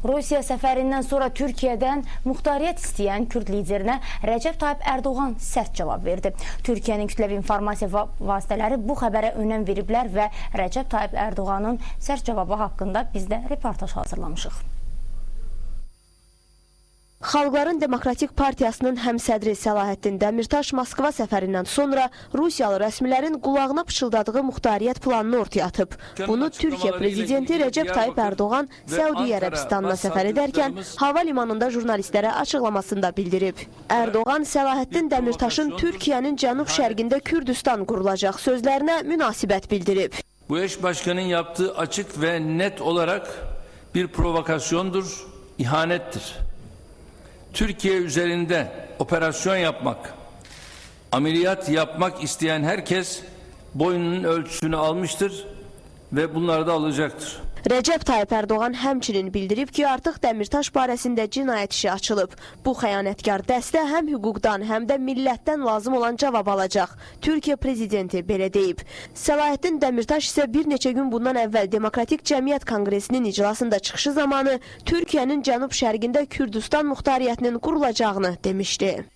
Rusiya səfərindən sonra Türkiyədən muxtariyyət istəyən Kürd liderinə Rəcəb Tayyip Erdoğan sərt cavab verdi. Türkiyənin kütləvi informasiya vasitələri bu xəbərə önəm veriblər və Rəcəb Tayyip Erdoğanın sərt cavabı haqqında biz də reportaj hazırlamışıq. Xalqların Demokratik Partiyasının həmsədri Səlahattin Dəmirtaş Moskva səfərindən sonra Rusiyalı rəsmilərin qulağına pıçıldadığı muxtariyyət planını ortaya atıb. Bunu Türkiyə prezidenti Rəcəb Tayyip Erdoğan Səudiyyə Ərəbistanına səfər edərkən hava limanında jurnalistlərə açıqlamasında bildirib. Erdoğan Səlahattin Dəmirtaşın Türkiyənin cənub-şərqində Kürdistan qurulacaq sözlərinə münasibət bildirib. Bu eş başkanın yaptığı açık ve net olarak bir provokasyondur, ihanettir. Türkiye üzerinde operasyon yapmak, ameliyat yapmak isteyen herkes boynunun ölçüsünü almıştır ve bunları da alacaktır. Rəcəb Tayyip Erdoğan həmçinin bildirib ki, artıq Dəmirtaş barəsində cinayət işi açılıb. Bu xəyanətkar dəstə həm hüquqdan, həm də millətdən lazım olan cavab alacaq. Türkiyə prezidenti belə deyib. Səlahattin Dəmirtaş isə bir neçə gün bundan əvvəl Demokratik Cəmiyyət Konqresinin iclasında çıxışı zamanı Türkiyənin cənub-şərqində Kürdistan muxtariyyətinin qurulacağını demişdi.